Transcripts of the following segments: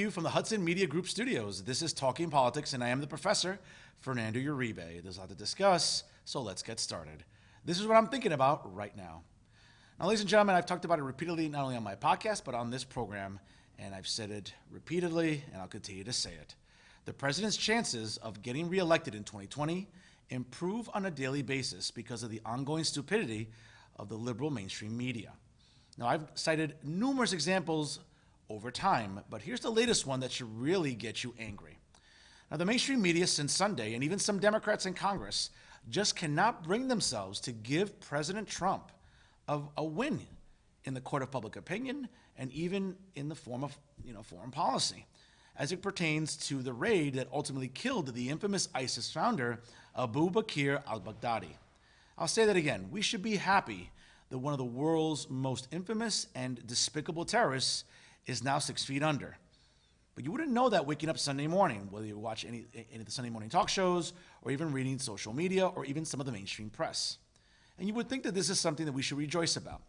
you from the Hudson Media Group studios. This is Talking Politics, and I am the professor, Fernando Uribe. There's a lot to discuss, so let's get started. This is what I'm thinking about right now. Now, ladies and gentlemen, I've talked about it repeatedly, not only on my podcast, but on this program, and I've said it repeatedly, and I'll continue to say it. The president's chances of getting reelected in 2020 improve on a daily basis because of the ongoing stupidity of the liberal mainstream media. Now, I've cited numerous examples over time, but here's the latest one that should really get you angry. Now, the mainstream media since Sunday, and even some Democrats in Congress, just cannot bring themselves to give President Trump a win in the court of public opinion and even in the form of foreign policy, as it pertains to the raid that ultimately killed the infamous ISIS founder, Abu Bakr al-Baghdadi. I'll say that again. We should be happy that one of the world's most infamous and despicable terrorists is now 6 feet under. But you wouldn't know that waking up Sunday morning, whether you watch any of the Sunday morning talk shows, or even reading social media, or even some of the mainstream press. And you would think that this is something that we should rejoice about.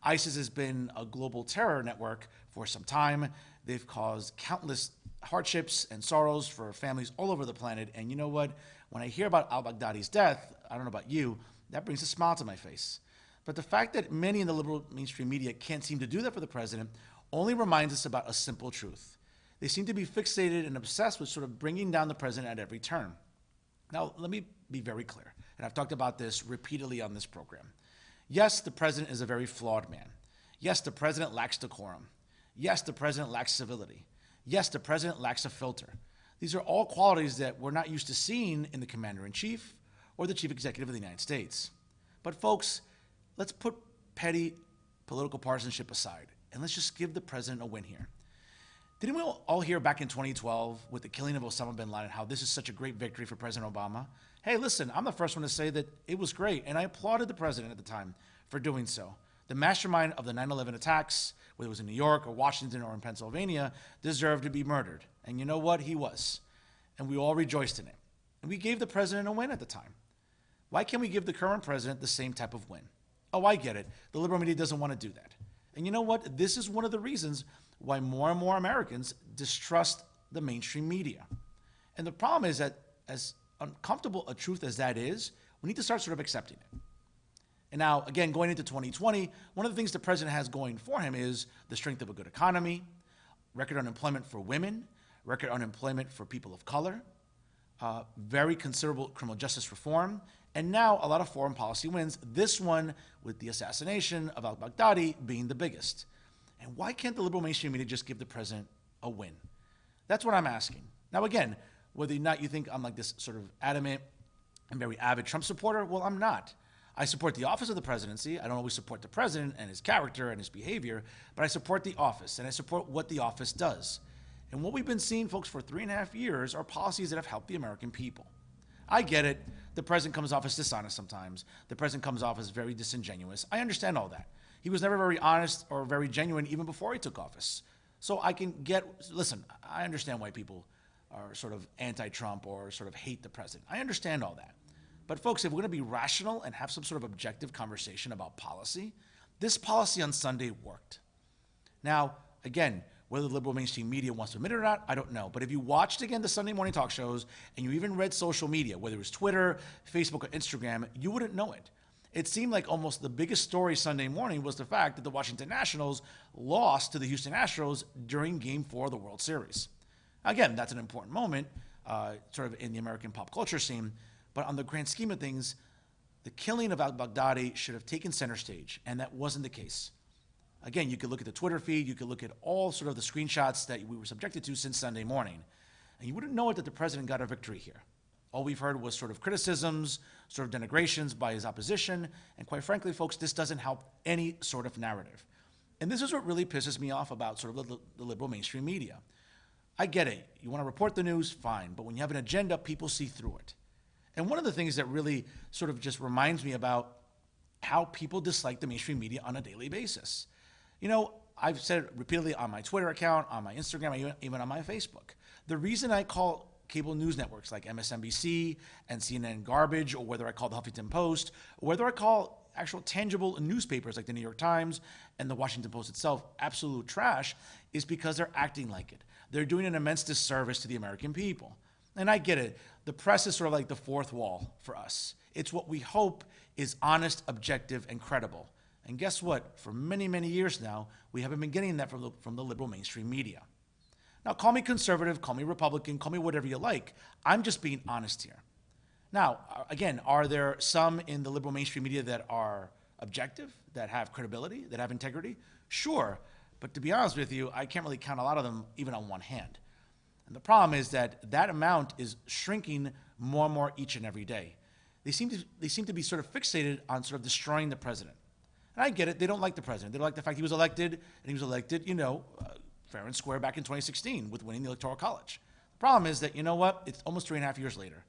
ISIS has been a global terror network for some time. They've caused countless hardships and sorrows for families all over the planet. And you know what? When I hear about al-Baghdadi's death, I don't know about you, that brings a smile to my face. But the fact that many in the liberal mainstream media can't seem to do that for the president only reminds us about a simple truth. They seem to be fixated and obsessed with sort of bringing down the president at every turn. Now, let me be very clear, and I've talked about this repeatedly on this program. Yes, the president is a very flawed man. Yes, the president lacks decorum. Yes, the president lacks civility. Yes, the president lacks a filter. These are all qualities that we're not used to seeing in the commander-in-chief or the chief executive of the United States. But folks, let's put petty political partisanship aside, and let's just give the president a win here. Didn't we all hear back in 2012 with the killing of Osama bin Laden how this is such a great victory for President Obama? Hey, listen, I'm the first one to say that it was great, and I applauded the president at the time for doing so. The mastermind of the 9/11 attacks, whether it was in New York or Washington or in Pennsylvania, deserved to be murdered. And you know what? He was. And we all rejoiced in it. And we gave the president a win at the time. Why can't we give the current president the same type of win? Oh, I get it. The liberal media doesn't want to do that. And you know what? This is one of the reasons why more and more Americans distrust the mainstream media. And the problem is that as uncomfortable a truth as that is, we need to start sort of accepting it. And now, again, going into 2020, one of the things the president has going for him is the strength of a good economy, record unemployment for women, record unemployment for people of color, very considerable criminal justice reform, and now a lot of foreign policy wins, this one with the assassination of al-Baghdadi being the biggest. And why can't the liberal mainstream media just give the president a win? That's what I'm asking. Now, again, whether or not you think I'm like this sort of adamant and very avid Trump supporter, well, I'm not. I support the office of the presidency. I don't always support the president and his character and his behavior, but I support the office, and I support what the office does. And what we've been seeing, folks, for 3.5 years are policies that have helped the American people. I get it. The president comes off as dishonest sometimes. The president comes off as very disingenuous. I understand all that. He was never very honest or very genuine even before he took office. So I can listen, I understand why people are sort of anti-Trump or sort of hate the president. I understand all that. But folks, if we're going to be rational and have some sort of objective conversation about policy, this policy on Sunday worked. Now, again, whether the liberal mainstream media wants to admit it or not, I don't know. But if you watched, again, the Sunday morning talk shows, and you even read social media, whether it was Twitter, Facebook, or Instagram, you wouldn't know it. It seemed like almost the biggest story Sunday morning was the fact that the Washington Nationals lost to the Houston Astros during Game 4 of the World Series. Again, that's an important moment, sort of in the American pop culture scene. But on the grand scheme of things, the killing of al-Baghdadi should have taken center stage, and that wasn't the case. Again, you could look at the Twitter feed, you could look at all sort of the screenshots that we were subjected to since Sunday morning, and you wouldn't know it that the president got a victory here. All we've heard was sort of criticisms, sort of denigrations by his opposition, and quite frankly, folks, this doesn't help any sort of narrative. And this is what really pisses me off about sort of the liberal mainstream media. I get it. You want to report the news, fine, but when you have an agenda, people see through it. And one of the things that really sort of just reminds me about how people dislike the mainstream media on a daily basis. You know, I've said it repeatedly on my Twitter account, on my Instagram, even on my Facebook. The reason I call cable news networks like MSNBC and CNN garbage, or whether I call the Huffington Post, or whether I call actual tangible newspapers like the New York Times and the Washington Post itself absolute trash, is because they're acting like it. they're doing an immense disservice to the American people. And I get it. The press is sort of like the fourth wall for us. It's what we hope is honest, objective, and credible. And guess what? For many, many years now, we haven't been getting that from the liberal mainstream media. Now, call me conservative, call me Republican, call me whatever you like. I'm just being honest here. Now, again, are there some in the liberal mainstream media that are objective, that have credibility, that have integrity? Sure. But to be honest with you, I can't really count a lot of them even on one hand. And the problem is that amount is shrinking more and more each and every day. They seem to be sort of fixated on sort of destroying the president. And I get it. They don't like the president. They don't like the fact he was elected, and he was elected, fair and square back in 2016 with winning the Electoral College. The problem is that, you know what? It's almost 3.5 years later.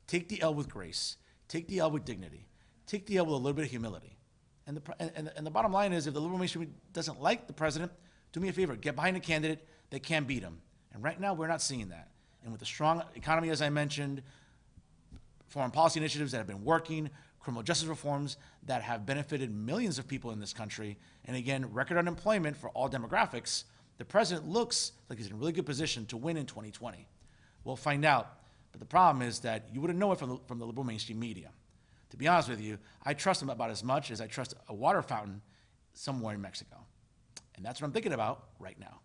Take the L with grace. Take the L with dignity. Take the L with a little bit of humility. And the bottom line is, if the liberal mainstream doesn't like the president, do me a favor. Get behind a candidate that can beat him. And right now, we're not seeing that. And with a strong economy, as I mentioned, foreign policy initiatives that have been working, criminal justice reforms that have benefited millions of people in this country, and again, record unemployment for all demographics, the president looks like he's in a really good position to win in 2020. We'll find out. But the problem is that you wouldn't know it from the liberal mainstream media. To be honest with you, I trust them about as much as I trust a water fountain somewhere in Mexico. And that's what I'm thinking about right now.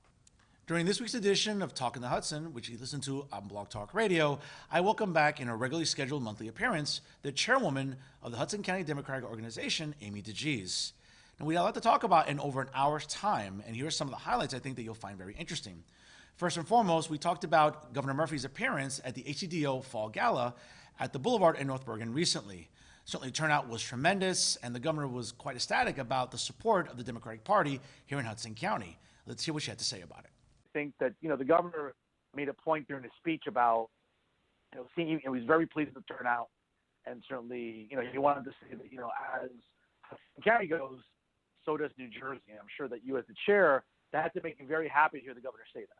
During this week's edition of Talking to Hudson, which you listen to on Blog Talk Radio, I welcome back in a regularly scheduled monthly appearance the chairwoman of the Hudson County Democratic Organization, Amy DeGise. And we have a lot to talk about in over an hour's time, and here are some of the highlights I think that you'll find very interesting. First and foremost, we talked about Governor Murphy's appearance at the HCDO Fall Gala at the Boulevard in North Bergen recently. Certainly, turnout was tremendous, and the governor was quite ecstatic about the support of the Democratic Party here in Hudson County. Let's hear what she had to say about it. I think that, the governor made a point during his speech about, seeing, he was very pleased with the turnout, and certainly, he wanted to say that, as Hudson County goes, so does New Jersey. And I'm sure that you, as the chair, that had to make you very happy to hear the governor say that.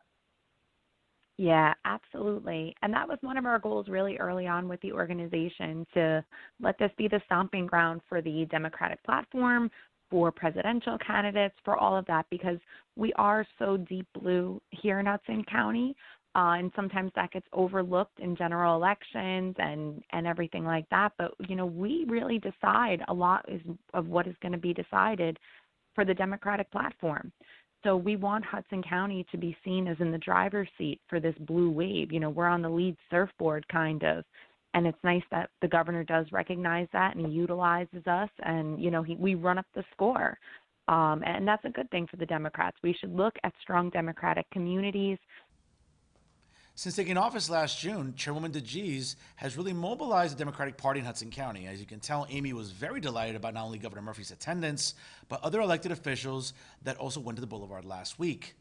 Yeah, absolutely. And that was one of our goals really early on with the organization, to let this be the stomping ground for the Democratic platform, for presidential candidates, for all of that, because we are so deep blue here in Hudson County, and sometimes that gets overlooked in general elections and everything like that. But, we really decide a lot of what is going to be decided for the Democratic platform. So we want Hudson County to be seen as in the driver's seat for this blue wave. We're on the lead surfboard, kind of. And it's nice that the governor does recognize that and utilizes us, and, we run up the score. And that's a good thing for the Democrats. We should look at strong Democratic communities. Since taking office last June, Chairwoman DeGise has really mobilized the Democratic Party in Hudson County. As you can tell, Amy was very delighted about not only Governor Murphy's attendance, but other elected officials that also went to the Boulevard last week.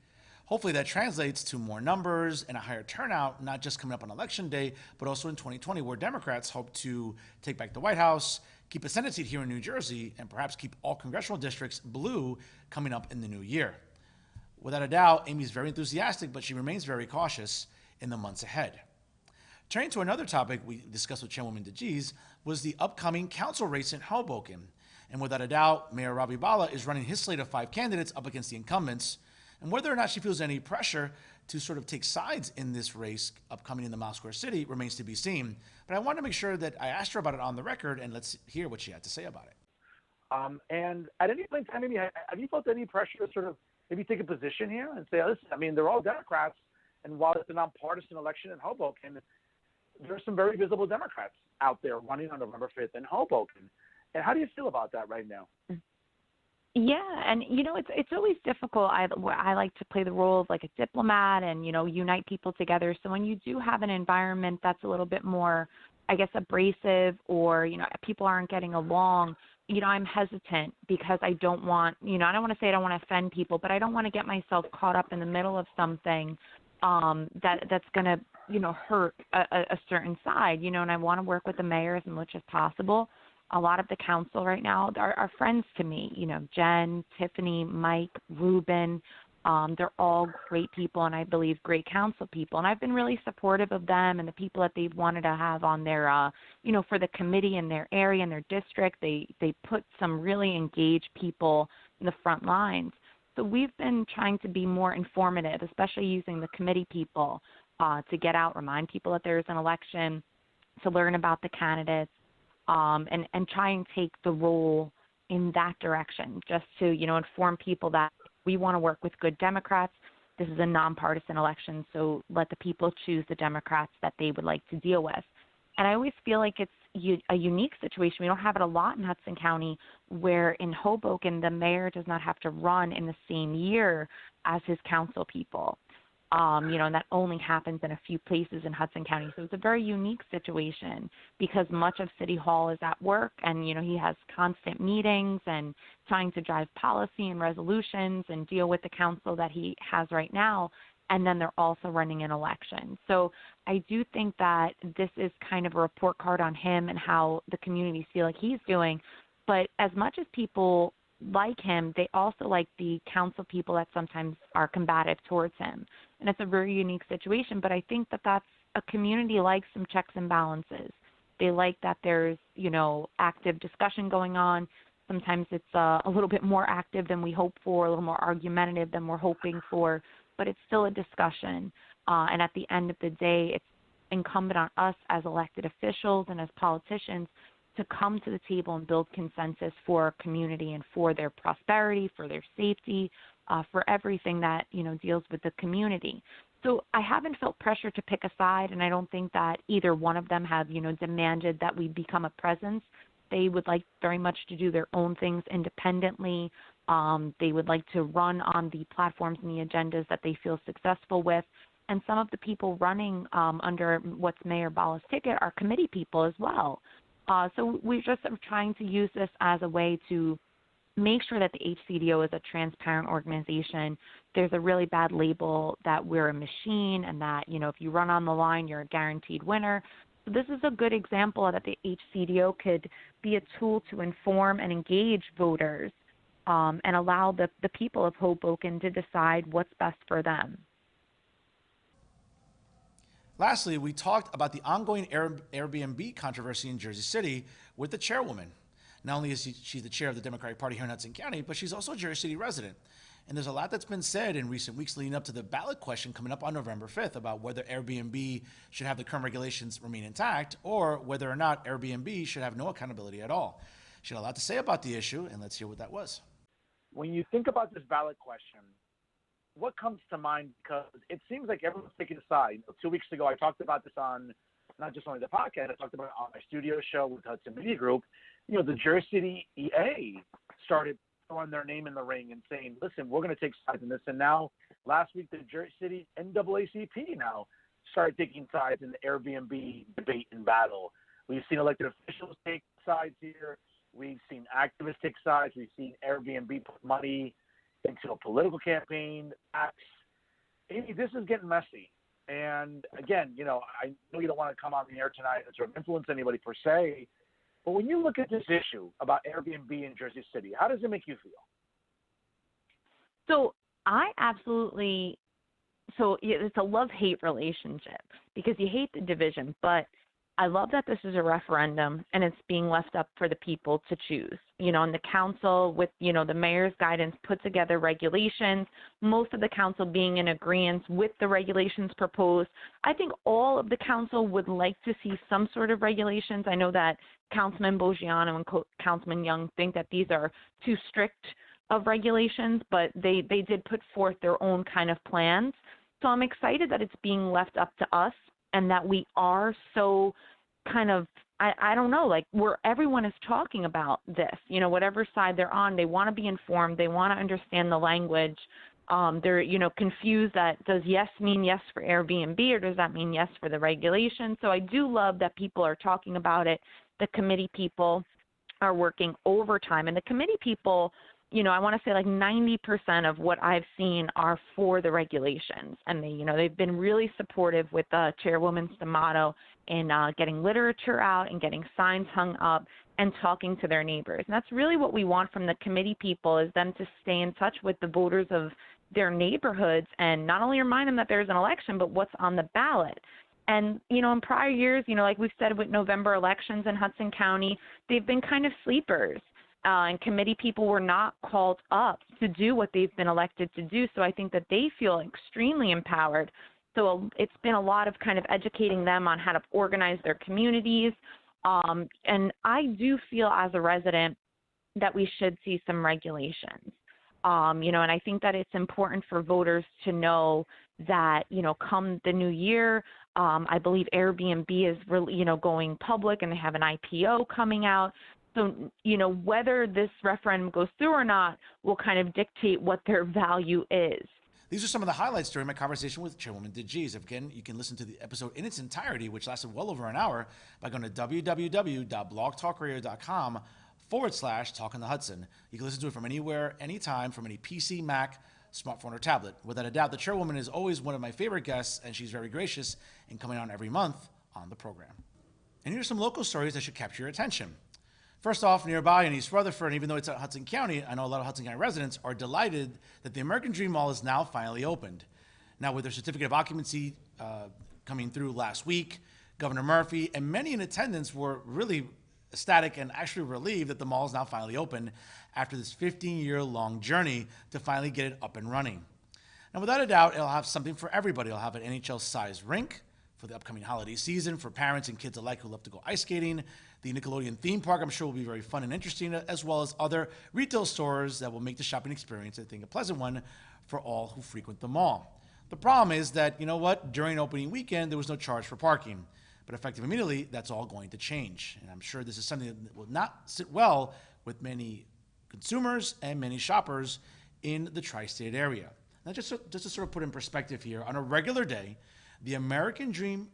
Hopefully that translates to more numbers and a higher turnout, not just coming up on Election Day, but also in 2020, where Democrats hope to take back the White House, keep a Senate seat here in New Jersey, and perhaps keep all congressional districts blue coming up in the new year. Without a doubt, Amy's very enthusiastic, but she remains very cautious in the months ahead. Turning to another topic we discussed with Chairwoman DeGise was the upcoming council race in Hoboken. And without a doubt, Mayor Ravi Bala is running his slate of 5 candidates up against the incumbents. And whether or not she feels any pressure to sort of take sides in this race upcoming in the Mile Square City remains to be seen. But I wanted to make sure that I asked her about it on the record, and let's hear what she had to say about it. And at any point in time, maybe, have you felt any pressure to sort of maybe take a position here and say, listen, they're all Democrats, and while it's a nonpartisan election in Hoboken, there are some very visible Democrats out there running on November 5th in Hoboken. And how do you feel about that right now? Yeah, and it's always difficult. I like to play the role of like a diplomat and unite people together. So when you do have an environment that's a little bit more, I guess, abrasive, or people aren't getting along, I'm hesitant, because I don't want, I don't want to say I don't want to offend people, but I don't want to get myself caught up in the middle of something that's going to hurt a certain side, and I want to work with the mayor as much as possible. A lot of the council right now are friends to me, Jen, Tiffany, Mike, Ruben. They're all great people, and I believe great council people. And I've been really supportive of them and the people that they've wanted to have on their, for the committee in their area and their district. They put some really engaged people in the front lines. So we've been trying to be more informative, especially using the committee people to get out, remind people that there's an election, to learn about the candidates, and try and take the role in that direction, just to, inform people that we want to work with good Democrats. This is a nonpartisan election, so let the people choose the Democrats that they would like to deal with. And I always feel like it's a unique situation. We don't have it a lot in Hudson County, where in Hoboken the mayor does not have to run in the same year as his council people. And that only happens in a few places in Hudson County. So it's a very unique situation because much of City Hall is at work and, he has constant meetings and trying to drive policy and resolutions and deal with the council that he has right now. And then they're also running an election. So I do think that this is kind of a report card on him and how the communities feel like he's doing. But as much as people like him, they also like the council people that sometimes are combative towards him. And it's a very unique situation, but I think that that's a community likes some checks and balances. They like that there's, active discussion going on. Sometimes it's a little bit more active than we hope for, a little more argumentative than we're hoping for, but it's still a discussion. And at the end of the day, it's incumbent on us as elected officials and as politicians to come to the table and build consensus for our community and for their prosperity, for their safety, for everything that, deals with the community. So I haven't felt pressure to pick a side, and I don't think that either one of them have, demanded that we become a presence. They would like very much to do their own things independently. They would like to run on the platforms and the agendas that they feel successful with. And some of the people running under what's Mayor Bala's ticket are committee people as well. So we're just trying to use this as a way to make sure that the HCDO is a transparent organization. There's a really bad label that we're a machine and that, if you run on the line, you're a guaranteed winner. So this is a good example that the HCDO could be a tool to inform and engage voters and allow the people of Hoboken to decide what's best for them. Lastly, we talked about the ongoing Airbnb controversy in Jersey City with the chairwoman. Not only is she the chair of the Democratic Party here in Hudson County, but she's also a Jersey City resident. And there's a lot that's been said in recent weeks leading up to the ballot question coming up on November 5th about whether Airbnb should have the current regulations remain intact or whether or not Airbnb should have no accountability at all. She had a lot to say about the issue, and let's hear what that was. When you think about this ballot question, what comes to mind? Because it seems like everyone's taking a side. 2 weeks ago, I talked about this on not just only the podcast, I talked about it on my studio show with Hudson Media Group. The Jersey City EA started throwing their name in the ring and saying, listen, we're going to take sides in this. And now last week, the Jersey City NAACP now started taking sides in the Airbnb debate and battle. We've seen elected officials take sides here. We've seen activists take sides. We've seen Airbnb put money into a political campaign. Amy, this is getting messy. And again, I know you don't want to come on the air tonight and sort of influence anybody per se, but when you look at this issue about Airbnb in Jersey City, how does it make you feel? So it's a love-hate relationship because you hate the division, but I love that this is a referendum and it's being left up for the people to choose. And the council with, the mayor's guidance put together regulations, most of the council being in agreement with the regulations proposed. I think all of the council would like to see some sort of regulations. I know that Councilman Boggiano and Councilman Young think that these are too strict of regulations, but they did put forth their own kind of plans. So I'm excited that it's being left up to us and that we are so kind of, I don't know, like where everyone is talking about this, whatever side they're on, they want to be informed. They want to understand the language. They're, confused that does yes mean yes for Airbnb or does that mean yes for the regulation? So I do love that people are talking about it. The committee people are working overtime, and the committee people, I want to say like 90% of what I've seen are for the regulations, and they've been really supportive with Chairwoman Stamato in getting literature out and getting signs hung up and talking to their neighbors. And that's really what we want from the committee people, is them to stay in touch with the voters of their neighborhoods and not only remind them that there's an election, but what's on the ballot. And, in prior years, like we've said with November elections in Hudson County, they've been kind of sleepers. and committee people were not called up to do what they've been elected to do. So I think that they feel extremely empowered. So it's been a lot of kind of educating them on how to organize their communities. And I do feel as a resident that we should see some regulations. And I think that it's important for voters to know that, come the new year, I believe Airbnb is really, going public and they have an IPO coming out. So, whether this referendum goes through or not will kind of dictate what their value is. These are some of the highlights during my conversation with Chairwoman DeGise. Again, you can listen to the episode in its entirety, which lasted well over an hour, by going to www.blogtalkradio.com/Talking to Hudson. You can listen to it from anywhere, anytime, from any PC, Mac, smartphone, or tablet. Without a doubt, the Chairwoman is always one of my favorite guests, and she's very gracious in coming on every month on the program. And here's some local stories that should capture your attention. First off, nearby in East Rutherford, and even though it's at Hudson County, I know a lot of Hudson County residents are delighted that the American Dream Mall is now finally opened. Now, with their certificate of occupancy coming through last week, Governor Murphy and many in attendance were really ecstatic and actually relieved that the mall is now finally open after this 15-year-long journey to finally get it up and running. Now, without a doubt, it'll have something for everybody. It'll have an NHL-sized rink for the upcoming holiday season for parents and kids alike who love to go ice skating. The Nickelodeon theme park, I'm sure, will be very fun and interesting, as well as other retail stores that will make the shopping experience, I think, a pleasant one for all who frequent the mall. The problem is that, during opening weekend, there was no charge for parking. But effective immediately, that's all going to change. And I'm sure this is something that will not sit well with many consumers and many shoppers in the tri-state area. Now, just to sort of put in perspective here, on a regular day, the American Dream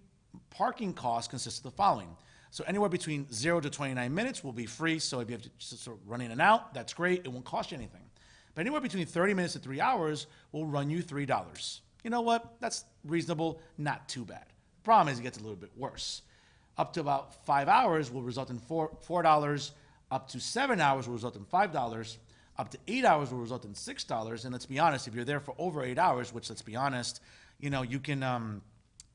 parking cost consists of the following. So anywhere between 0 to 29 minutes will be free. So if you have to sort of run in and out, that's great. It won't cost you anything. But anywhere between 30 minutes to 3 hours will run you $3. You know what? That's reasonable, not too bad. The problem is it gets a little bit worse. Up to about 5 hours will result in $4. Up to 7 hours will result in $5. Up to 8 hours will result in $6. And let's be honest, if you're there for over 8 hours, which let's be honest, you can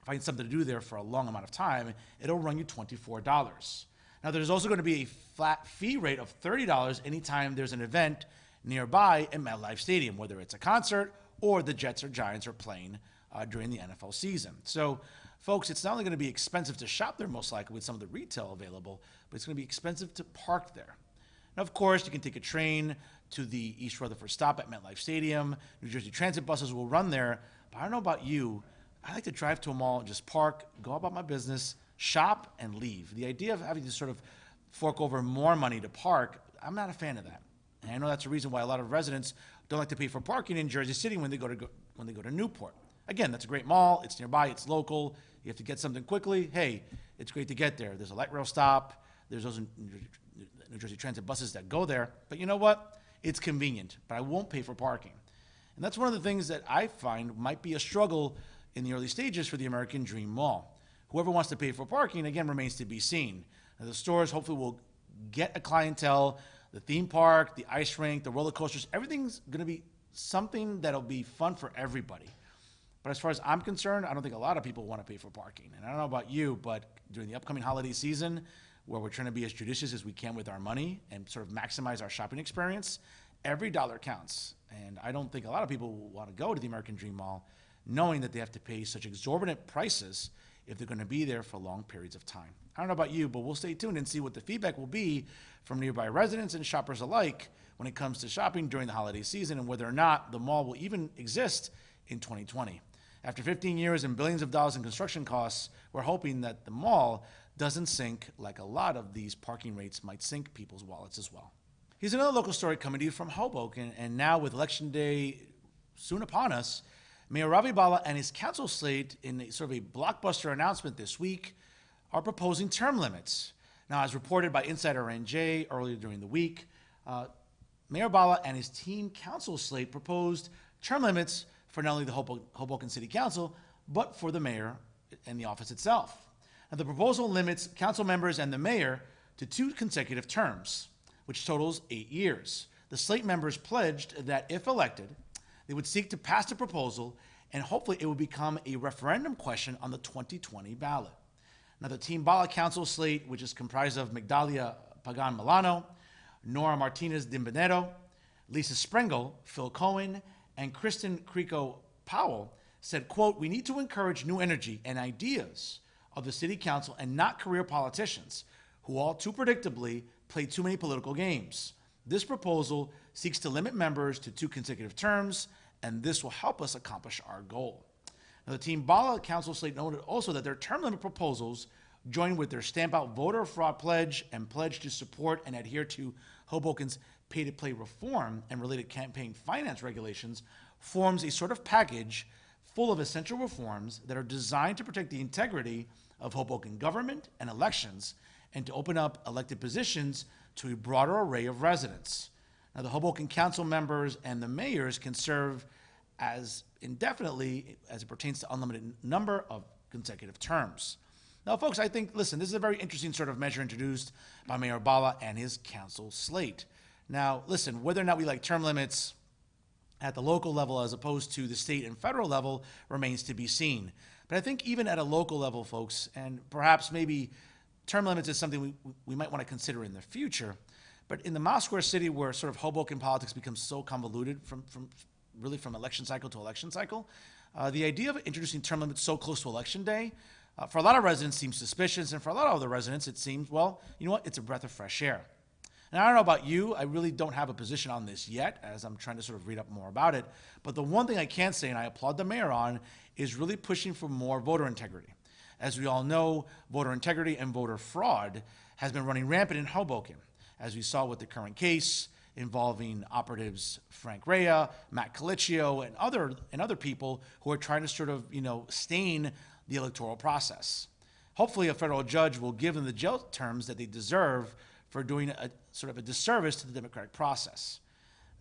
find something to do there for a long amount of time, it'll run you $24. Now, there's also going to be a flat fee rate of $30 anytime there's an event nearby at MetLife Stadium, whether it's a concert or the Jets or Giants are playing during the NFL season. So, folks, it's not only going to be expensive to shop there, most likely, with some of the retail available, but it's going to be expensive to park there. Now, of course, you can take a train to the East Rutherford stop at MetLife Stadium. New Jersey Transit buses will run there, but I don't know about you. I like to drive to a mall, just park, go about my business, shop, and leave. The idea of having to sort of fork over more money to park, I'm not a fan of that. And I know that's the reason why a lot of residents don't like to pay for parking in Jersey City when they go to Newport. Again, that's a great mall. It's nearby. It's local. You have to get something quickly. Hey, it's great to get there. There's a light rail stop. There's those New Jersey Transit buses that go there. But you know what? It's convenient, but I won't pay for parking. And that's one of the things that I find might be a struggle in the early stages for the American Dream Mall. Whoever wants to pay for parking, again, remains to be seen. Now, the stores hopefully will get a clientele. The theme park, the ice rink, the roller coasters, everything's going to be something that'll be fun for everybody. But as far as I'm concerned, I don't think a lot of people want to pay for parking. And I don't know about you, but during the upcoming holiday season, where we're trying to be as judicious as we can with our money and sort of maximize our shopping experience, every dollar counts. And I don't think a lot of people will want to go to the American Dream Mall knowing that they have to pay such exorbitant prices if they're going to be there for long periods of time. I don't know about you, but we'll stay tuned and see what the feedback will be from nearby residents and shoppers alike when it comes to shopping during the holiday season and whether or not the mall will even exist in 2020. After 15 years and billions of dollars in construction costs, we're hoping that the mall doesn't sink like a lot of these parking rates might sink people's wallets as well. Here's another local story coming to you from Hoboken, and now with Election Day soon upon us, Mayor Ravi Bala and his council slate, in sort of a blockbuster announcement this week, are proposing term limits. Now, as reported by Insider NJ earlier during the week, Mayor Bala and his team council slate proposed term limits for not only the Hoboken City Council, but for the mayor and the office itself. Now, the proposal limits council members and the mayor to 2 consecutive terms, which totals 8 years. The slate members pledged that if elected, they would seek to pass the proposal and hopefully it would become a referendum question on the 2020 ballot. Now, the Team Bala Council slate, which is comprised of Migdalia Pagan Milano, Nora Martinez Dimbanero, Lisa Sprengel, Phil Cohen, and Kristen Creco Powell said, quote, "We need to encourage new energy and ideas of the city council and not career politicians who all too predictably play too many political games. This proposal seeks to limit members to 2 consecutive terms, and this will help us accomplish our goal." Now, the Team Bala Council slate noted also that their term limit proposals, joined with their Stamp Out Voter Fraud Pledge and pledge to support and adhere to Hoboken's pay-to-play reform and related campaign finance regulations, forms a sort of package full of essential reforms that are designed to protect the integrity of Hoboken government and elections and to open up elected positions to a broader array of residents. Now, the Hoboken council members and the mayors can serve as indefinitely as it pertains to unlimited number of consecutive terms. Now, folks, I think, listen, this is a very interesting sort of measure introduced by Mayor Bala and his council slate. Now, listen, whether or not we like term limits at the local level as opposed to the state and federal level remains to be seen. But I think even at a local level, folks, and perhaps maybe term limits is something we might want to consider in the future. But in the Mile Square City, where sort of Hoboken politics becomes so convoluted from election cycle to election cycle, the idea of introducing term limits so close to election day, for a lot of residents seems suspicious, and for a lot of other residents it seems, well, you know what, it's a breath of fresh air. And I don't know about you, I really don't have a position on this yet, as I'm trying to sort of read up more about it. But the one thing I can say, and I applaud the mayor on, is really pushing for more voter integrity. As we all know, voter integrity and voter fraud has been running rampant in Hoboken, as we saw with the current case involving operatives Frank Rea, Matt Colicchio, and other people who are trying to sort of, stain the electoral process. Hopefully, a federal judge will give them the jail terms that they deserve for doing a sort of a disservice to the democratic process.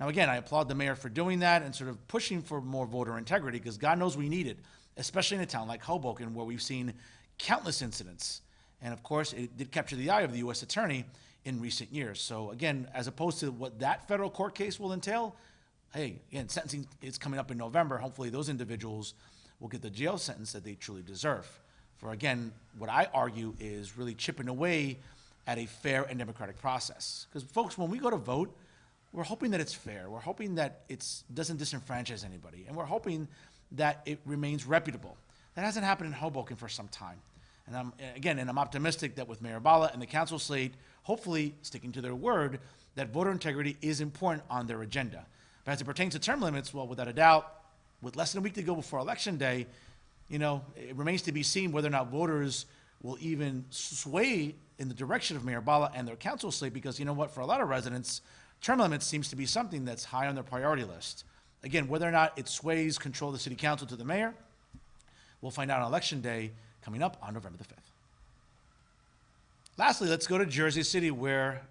Now, again, I applaud the mayor for doing that and sort of pushing for more voter integrity, because God knows we need it, especially in a town like Hoboken, where we've seen countless incidents. And of course, it did capture the eye of the U.S. attorney in recent years. So again, as opposed to what that federal court case will entail, hey, again, sentencing is coming up in November. Hopefully those individuals will get the jail sentence that they truly deserve. For again, what I argue is really chipping away at a fair and democratic process. Because folks, when we go to vote, we're hoping that it's fair. We're hoping that it doesn't disenfranchise anybody. And we're hoping that it remains reputable. That hasn't happened in Hoboken for some time. And I'm optimistic that with Mayor Bala and the council slate, hopefully sticking to their word, that voter integrity is important on their agenda. But as it pertains to term limits, well, without a doubt, with less than a week to go before Election Day, it remains to be seen whether or not voters will even sway in the direction of Mayor Bala and their council slate, because you know what, for a lot of residents, term limits seems to be something that's high on their priority list. Again, whether or not it sways control of the city council to the mayor, we'll find out on Election Day coming up on November the 5th. Lastly, let's go to Jersey City, where,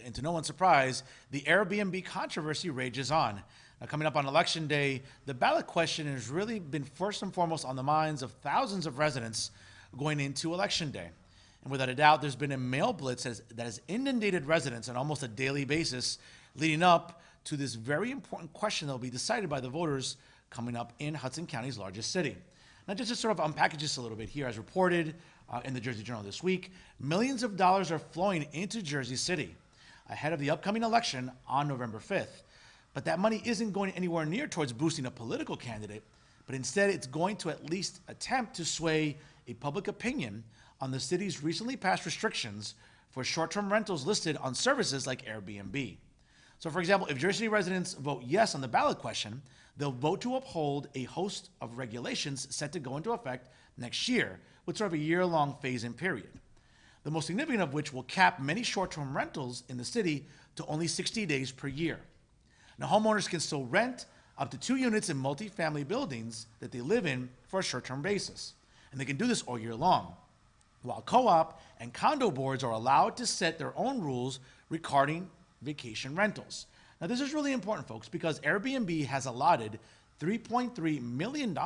and to no one's surprise, the Airbnb controversy rages on. Now, coming up on Election Day, the ballot question has really been first and foremost on the minds of thousands of residents going into Election Day. And without a doubt, there's been a mail blitz that has inundated residents on almost a daily basis, leading up to this very important question that will be decided by the voters coming up in Hudson County's largest city. Now, just to sort of unpackage this a little bit here, as reported in the Jersey Journal this week, millions of dollars are flowing into Jersey City ahead of the upcoming election on November 5th. But that money isn't going anywhere near towards boosting a political candidate, but instead it's going to at least attempt to sway a public opinion on the city's recently passed restrictions for short-term rentals listed on services like Airbnb. So, for example, if Jersey City residents vote yes on the ballot question, they'll vote to uphold a host of regulations set to go into effect next year, with sort of a year-long phase-in period. The most significant of which will cap many short-term rentals in the city to only 60 days per year. Now, homeowners can still rent up to 2 units in multifamily buildings that they live in for a short-term basis, and they can do this all year long, while co-op and condo boards are allowed to set their own rules regarding vacation rentals. Now, this is really important, folks, because Airbnb has allotted $3.3 million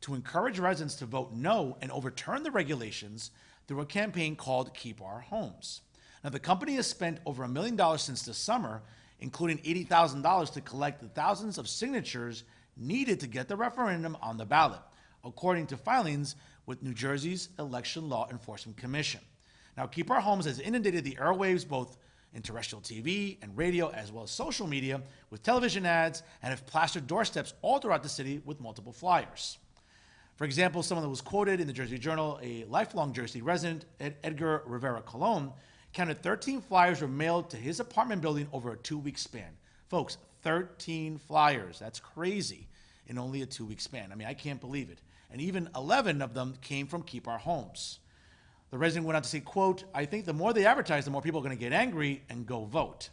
to encourage residents to vote no and overturn the regulations through a campaign called Keep Our Homes. Now, the company has spent over $1 million since the summer, including $80,000 to collect the thousands of signatures needed to get the referendum on the ballot, according to filings with New Jersey's Election Law Enforcement Commission. Now, Keep Our Homes has inundated the airwaves both in terrestrial TV and radio, as well as social media with television ads, and have plastered doorsteps all throughout the city with multiple flyers. For example, someone that was quoted in the Jersey Journal, a lifelong Jersey resident, Edgar Rivera Colon, counted 13 flyers were mailed to his apartment building over a 2-week span. Folks, 13 flyers. That's crazy in only a 2-week span. I mean, I can't believe it. And even 11 of them came from Keep Our Homes. The resident went on to say, quote, "I think the more they advertise, the more people are going to get angry and go vote."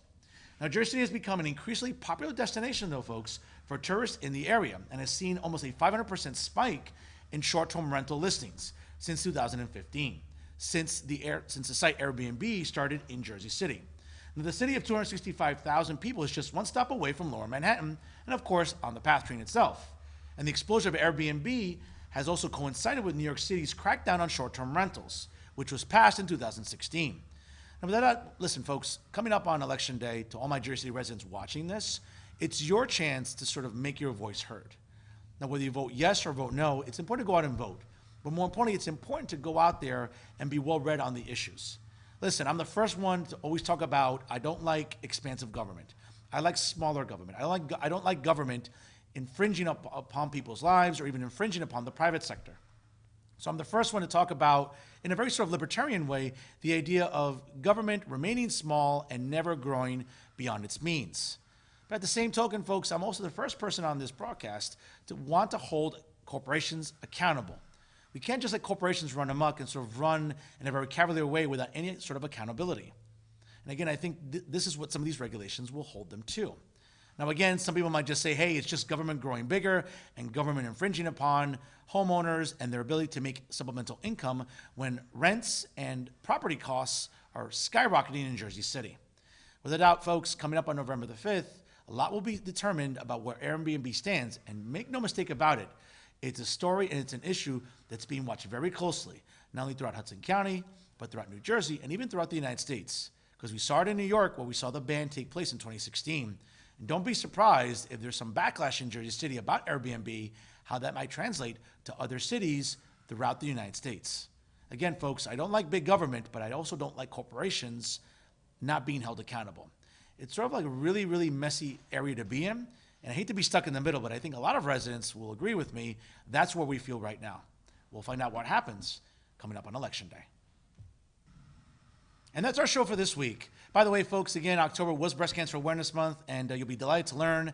Now, Jersey City has become an increasingly popular destination, though, folks, for tourists in the area, and has seen almost a 500% spike in short-term rental listings since 2015, since the site Airbnb started in Jersey City. Now, the city of 265,000 people is just one stop away from Lower Manhattan, and of course, on the PATH train itself. And the explosion of Airbnb has also coincided with New York City's crackdown on short-term rentals, which was passed in 2016. Now, with that, listen, folks, coming up on Election Day, to all my Jersey City residents watching this, it's your chance to sort of make your voice heard. Now, whether you vote yes or vote no, it's important to go out and vote. But more importantly, it's important to go out there and be well-read on the issues. Listen, I'm the first one to always talk about I don't like expansive government. I like smaller government. I don't like government infringing upon people's lives or even infringing upon the private sector. So I'm the first one to talk about, in a very sort of libertarian way, the idea of government remaining small and never growing beyond its means. But at the same token, folks, I'm also the first person on this broadcast to want to hold corporations accountable. We can't just let corporations run amok and sort of run in a very cavalier way without any sort of accountability. And again, I think this is what some of these regulations will hold them to. Now, again, some people might just say, hey, it's just government growing bigger and government infringing upon homeowners and their ability to make supplemental income when rents and property costs are skyrocketing in Jersey City. Without doubt, folks, coming up on November the 5th, a lot will be determined about where Airbnb stands, and make no mistake about it, it's a story and it's an issue that's being watched very closely, not only throughout Hudson County, but throughout New Jersey and even throughout the United States. Because we saw it in New York where we saw the ban take place in 2016. And don't be surprised if there's some backlash in Jersey City about Airbnb, how that might translate to other cities throughout the United States. Again, folks, I don't like big government, but I also don't like corporations not being held accountable. It's sort of like a really, really messy area to be in. And I hate to be stuck in the middle, but I think a lot of residents will agree with me. That's where we feel right now. We'll find out what happens coming up on Election Day. And that's our show for this week. By the way, folks, again, October was Breast Cancer Awareness Month, and you'll be delighted to learn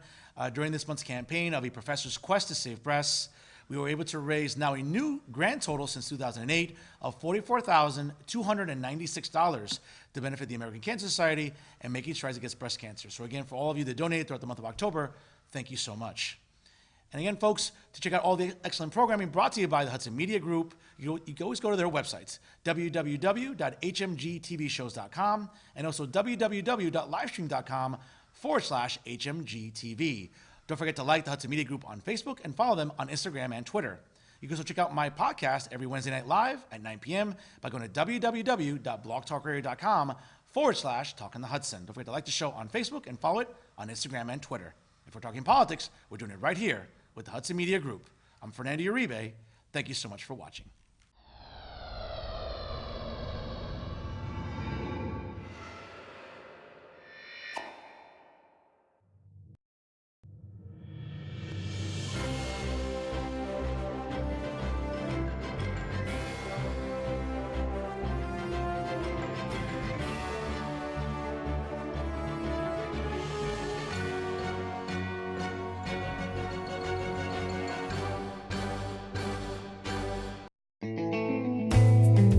during this month's campaign of a professor's quest to save breasts. We were able to raise now a new grand total since 2008 of $44,296 to benefit the American Cancer Society and making strides against breast cancer. So again, for all of you that donated throughout the month of October, thank you so much. And again, folks, to check out all the excellent programming brought to you by the Hudson Media Group, you can always go to their websites, www.hmgtvshows.com and also www.livestream.com/HMGTV. Don't forget to like the Hudson Media Group on Facebook and follow them on Instagram and Twitter. You can also check out my podcast every Wednesday night live at 9 p.m. by going to www.blogtalkradio.com/TalkinTheHudson. Don't forget to like the show on Facebook and follow it on Instagram and Twitter. If we're talking politics, we're doing it right here with the Hudson Media Group. I'm Fernando Uribe. Thank you so much for watching.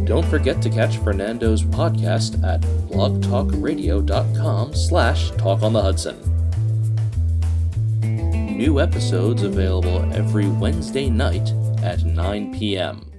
Don't forget to catch Fernando's podcast at blogtalkradio.com/talkonthehudson. New episodes available every Wednesday night at 9 p.m.